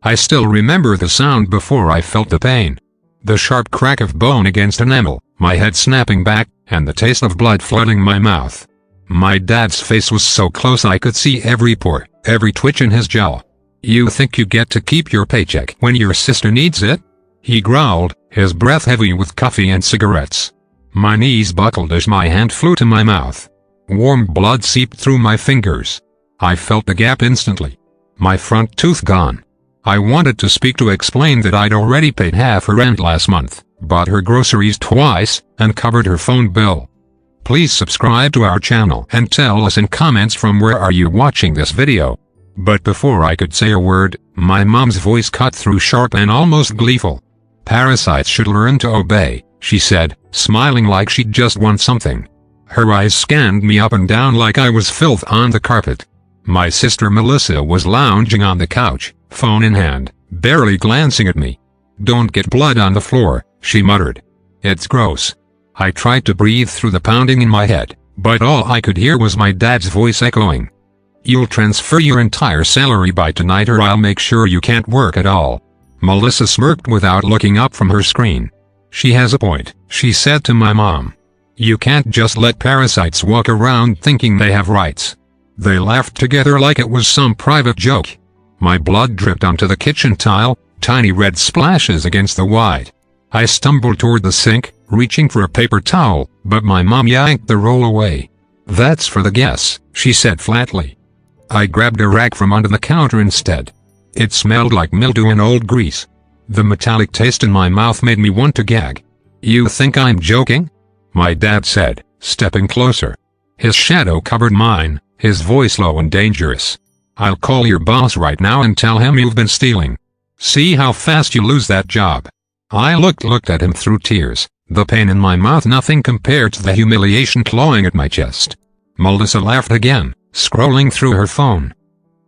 I still remember the sound before I felt the pain. The sharp crack of bone against enamel, my head snapping back, and the taste of blood flooding my mouth. My dad's face was so close I could see every pore, every twitch in his jaw. "You think you get to keep your paycheck when your sister needs it?" he growled, his breath heavy with coffee and cigarettes. My knees buckled as my hand flew to my mouth. Warm blood seeped through my fingers. I felt the gap instantly. My front tooth gone. I wanted to speak to explain that I'd already paid half her rent last month, bought her groceries twice, and covered her phone bill. Please subscribe to our channel and tell us in comments from where are you watching this video. But before I could say a word, my mom's voice cut through sharp and almost gleeful. "Parasites should learn to obey," she said, smiling like she'd just won something. Her eyes scanned me up and down like I was filth on the carpet. My sister Melissa was lounging on the couch, phone in hand, barely glancing at me. "Don't get blood on the floor," she muttered. "It's gross." I tried to breathe through the pounding in my head, but all I could hear was my dad's voice echoing. "You'll transfer your entire salary by tonight or I'll make sure you can't work at all." Melissa smirked without looking up from her screen. "She has a point," she said to my mom. "You can't just let parasites walk around thinking they have rights." They laughed together like it was some private joke. My blood dripped onto the kitchen tile, tiny red splashes against the white. I stumbled toward the sink, reaching for a paper towel, but my mom yanked the roll away. "That's for the guests," she said flatly. I grabbed a rag from under the counter instead. It smelled like mildew and old grease. The metallic taste in my mouth made me want to gag. "You think I'm joking?" my dad said, stepping closer. His shadow covered mine, his voice low and dangerous. "I'll call your boss right now and tell him you've been stealing. See how fast you lose that job." I looked at him through tears, the pain in my mouth nothing compared to the humiliation clawing at my chest. Melissa laughed again, scrolling through her phone.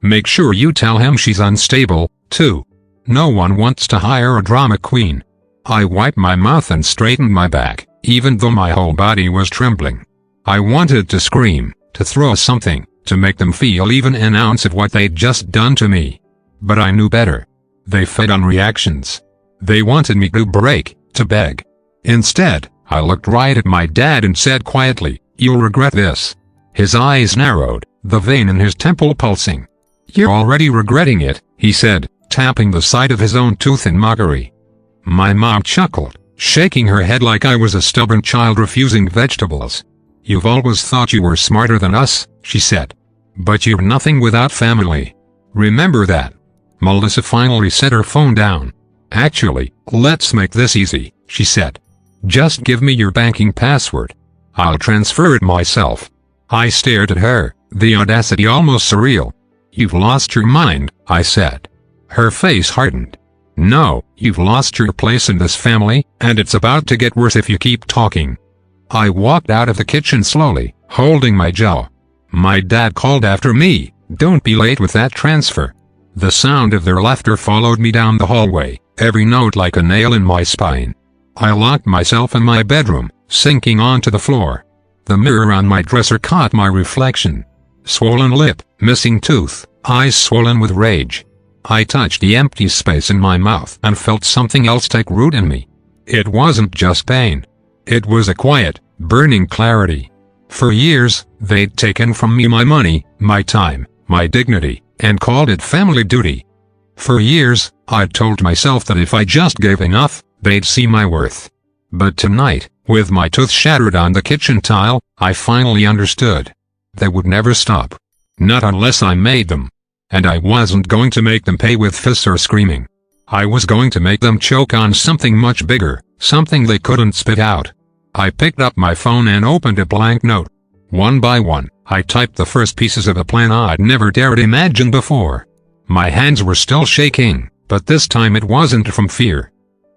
"Make sure you tell him she's unstable, too. No one wants to hire a drama queen." I wiped my mouth and straightened my back, even though my whole body was trembling. I wanted to scream, to throw something, to make them feel even an ounce of what they'd just done to me. But I knew better. They fed on reactions. They wanted me to break, to beg. Instead, I looked right at my dad and said quietly, "You'll regret this." His eyes narrowed, the vein in his temple pulsing. "You're already regretting it," he said, tapping the side of his own tooth in mockery. My mom chuckled, shaking her head like I was a stubborn child refusing vegetables. "You've always thought you were smarter than us," she said. "But you're nothing without family. Remember that." Melissa finally set her phone down. "Actually, let's make this easy," she said. "Just give me your banking password. I'll transfer it myself." I stared at her, the audacity almost surreal. "You've lost your mind," I said. Her face hardened. "No, you've lost your place in this family, and it's about to get worse if you keep talking." I walked out of the kitchen slowly, holding my jaw. My dad called after me, "Don't be late with that transfer." The sound of their laughter followed me down the hallway, every note like a nail in my spine. I locked myself in my bedroom, sinking onto the floor. The mirror on my dresser caught my reflection. Swollen lip, missing tooth, eyes swollen with rage. I touched the empty space in my mouth and felt something else take root in me. It wasn't just pain. It was a quiet, burning clarity. For years, they'd taken from me my money, my time, my dignity, and called it family duty. For years, I'd told myself that if I just gave enough, they'd see my worth. But tonight, with my tooth shattered on the kitchen tile, I finally understood. They would never stop. Not unless I made them. And I wasn't going to make them pay with fists or screaming. I was going to make them choke on something much bigger, something they couldn't spit out. I picked up my phone and opened a blank note. One by one, I typed the first pieces of a plan I'd never dared imagine before. My hands were still shaking, but this time it wasn't from fear.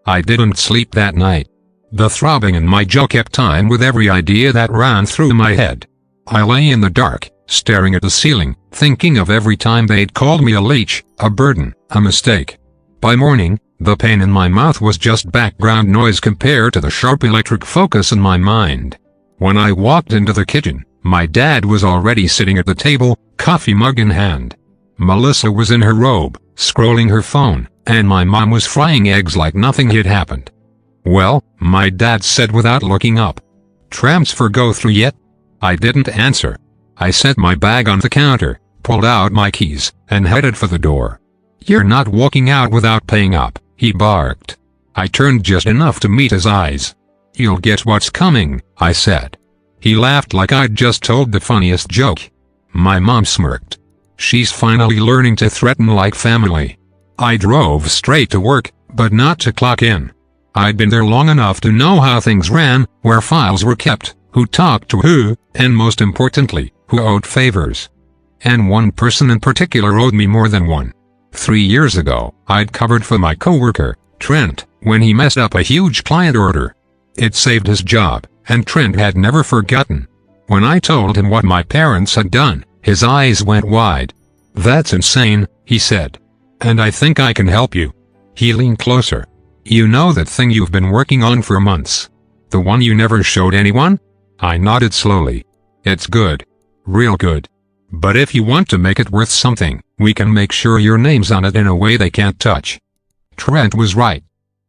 I didn't sleep that night. The throbbing in my jaw kept time with every idea that ran through my head. I lay in the dark, staring at the ceiling, thinking of every time they'd called me a leech, a burden, a mistake. By morning, the pain in my mouth was just background noise compared to the sharp electric focus in my mind. When I walked into the kitchen, my dad was already sitting at the table, coffee mug in hand. Melissa was in her robe, scrolling her phone, and my mom was frying eggs like nothing had happened. "Well," my dad said without looking up. "Transfer go through yet?" I didn't answer. I set my bag on the counter, pulled out my keys, and headed for the door. "You're not walking out without paying up," he barked. I turned just enough to meet his eyes. "You'll get what's coming," I said. He laughed like I'd just told the funniest joke. My mom smirked. She's finally learning to threaten like family. I drove straight to work, but not to clock in. I'd been there long enough to know how things ran, where files were kept, who talked to who, and most importantly, who owed favors. And one person in particular owed me more than one. 3 years ago, I'd covered for my coworker, Trent, when he messed up a huge client order. It saved his job, and Trent had never forgotten. When I told him what my parents had done, his eyes went wide. "That's insane," he said. "And I think I can help you." He leaned closer. "You know that thing you've been working on for months? The one you never showed anyone?" I nodded slowly. "It's good. Real good. But if you want to make it worth something, we can make sure your name's on it in a way they can't touch." Trent was right.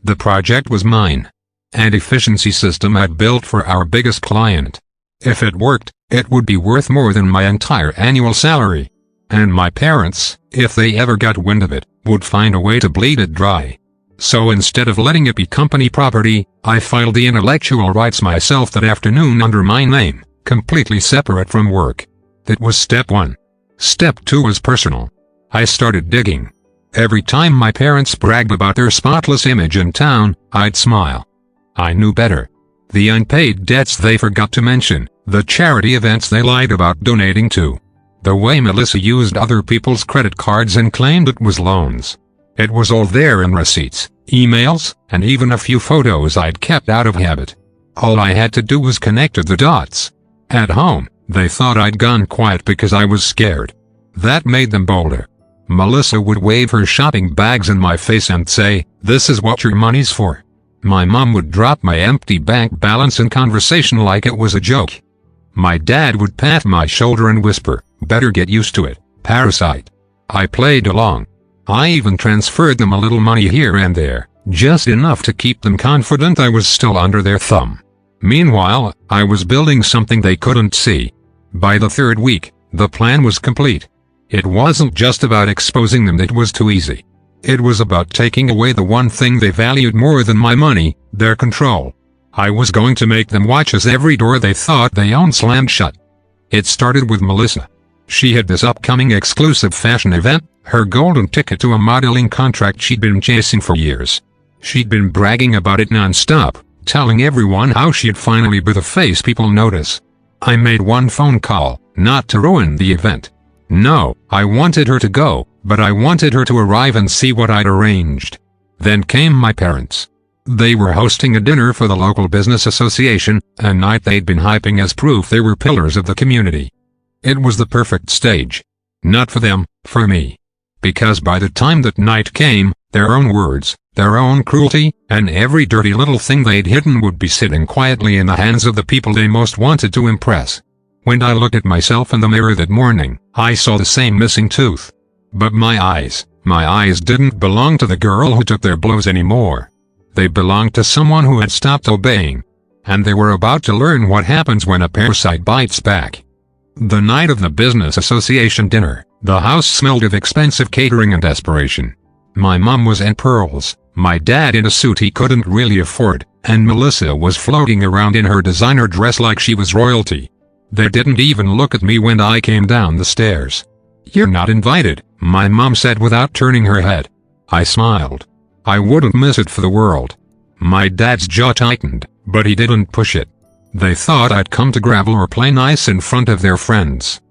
The project was mine. An efficiency system I'd built for our biggest client. If it worked, it would be worth more than my entire annual salary. And my parents, if they ever got wind of it, would find a way to bleed it dry. So instead of letting it be company property, I filed the intellectual rights myself that afternoon under my name, completely separate from work. That was step 1. Step 2 was personal. I started digging. Every time my parents bragged about their spotless image in town, I'd smile. I knew better. The unpaid debts they forgot to mention, the charity events they lied about donating to. The way Melissa used other people's credit cards and claimed it was loans. It was all there in receipts, emails, and even a few photos I'd kept out of habit. All I had to do was connect the dots. At home, they thought I'd gone quiet because I was scared. That made them bolder. Melissa would wave her shopping bags in my face and say, "This is what your money's for." My mom would drop my empty bank balance in conversation like it was a joke. My dad would pat my shoulder and whisper, "Better get used to it, Parasite." I played along. I even transferred them a little money here and there, just enough to keep them confident I was still under their thumb. Meanwhile, I was building something they couldn't see. By the 3rd week, the plan was complete. It wasn't just about exposing them that was too easy. It was about taking away the one thing they valued more than my money, their control. I was going to make them watch as every door they thought they owned slammed shut. It started with Melissa. She had this upcoming exclusive fashion event, her golden ticket to a modeling contract she'd been chasing for years. She'd been bragging about it non-stop, telling everyone how she'd finally be the face people notice. I made one phone call, not to ruin the event. No, I wanted her to go, but I wanted her to arrive and see what I'd arranged. Then came my parents. They were hosting a dinner for the local business association, a night they'd been hyping as proof they were pillars of the community. It was the perfect stage. Not for them, for me. Because by the time that night came, their own words, their own cruelty, and every dirty little thing they'd hidden would be sitting quietly in the hands of the people they most wanted to impress. When I looked at myself in the mirror that morning, I saw the same missing tooth. But my eyes didn't belong to the girl who took their blows anymore. They belonged to someone who had stopped obeying. And they were about to learn what happens when a parasite bites back. The night of the business association dinner, the house smelled of expensive catering and desperation. My mom was in pearls, my dad in a suit he couldn't really afford, and Melissa was floating around in her designer dress like she was royalty. They didn't even look at me when I came down the stairs. "You're not invited," my mom said without turning her head. I smiled. I wouldn't miss it for the world. My dad's jaw tightened, but he didn't push it. They thought I'd come to gravel or play nice in front of their friends.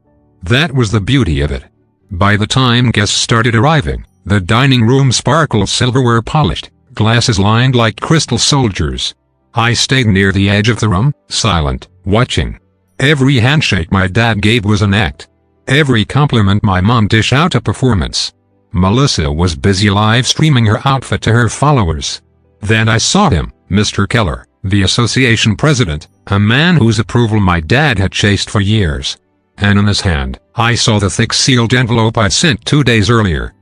That was the beauty of it. By the time guests started arriving, the dining room sparkled silverware polished, glasses lined like crystal soldiers. I stayed near the edge of the room, silent, watching. Every handshake my dad gave was an act. Every compliment my mom dished out a performance. Melissa was busy live streaming her outfit to her followers. Then I saw him, Mr. Keller, the association president, a man whose approval my dad had chased for years. and in his hand, I saw the thick sealed envelope I'd sent 2 days earlier.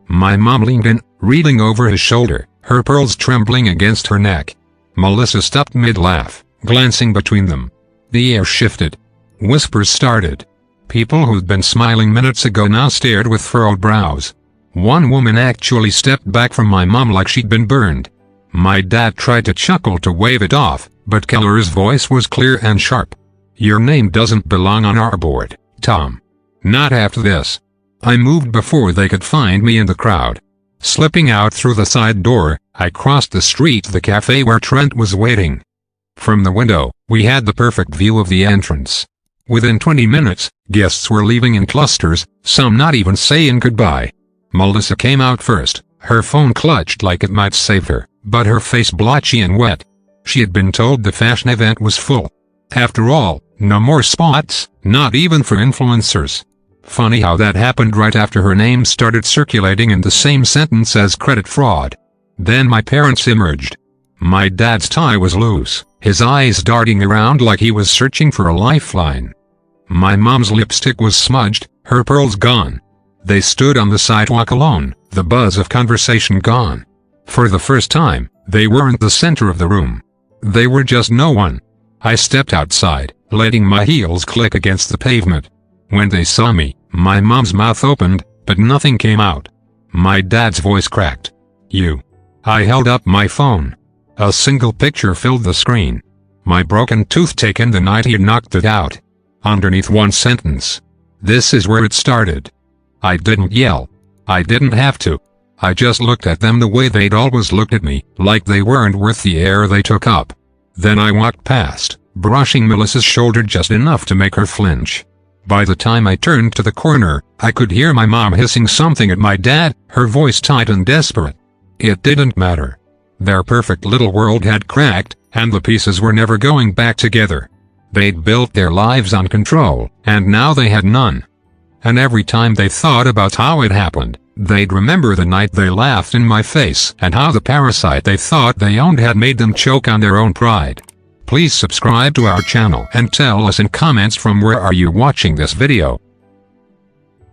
My mom leaned in, reading over his shoulder, her pearls trembling against her neck. Melissa stopped mid-laugh, glancing between them. The air shifted. Whispers started. People who'd been smiling minutes ago now stared with furrowed brows. One woman actually stepped back from my mom like she'd been burned. My dad tried to chuckle to wave it off, but Keller's voice was clear and sharp. "Your name doesn't belong on our board, Tom. Not after this." I moved before they could find me in the crowd. Slipping out through the side door, I crossed the street to the cafe where Trent was waiting. From the window, we had the perfect view of the entrance. Within 20 minutes, guests were leaving in clusters, some not even saying goodbye. Melissa came out first, her phone clutched like it might save her, but her face blotchy and wet. She had been told the fashion event was full. After all, no more spots, not even for influencers. Funny how that happened right after her name started circulating in the same sentence as credit fraud. Then my parents emerged. My dad's tie was loose, his eyes darting around like he was searching for a lifeline. My mom's lipstick was smudged, her pearls gone. They stood on the sidewalk alone, the buzz of conversation gone. For the first time, they weren't the center of the room. They were just no one. I stepped outside, letting my heels click against the pavement. When they saw me, my mom's mouth opened, but nothing came out. My dad's voice cracked. "You." I held up my phone. A single picture filled the screen. My broken tooth taken the night he had knocked it out. Underneath one sentence. This is where it started. I didn't yell. I didn't have to. I just looked at them the way they'd always looked at me, like they weren't worth the air they took up. Then I walked past, brushing Melissa's shoulder just enough to make her flinch. By the time I turned to the corner, I could hear my mom hissing something at my dad, her voice tight and desperate. It didn't matter. Their perfect little world had cracked, and the pieces were never going back together. They'd built their lives on control, and now they had none. And every time they thought about how it happened, they'd remember the night they laughed in my face and how the parasite they thought they owned had made them choke on their own pride. Please subscribe to our channel and tell us in comments from where are you watching this video.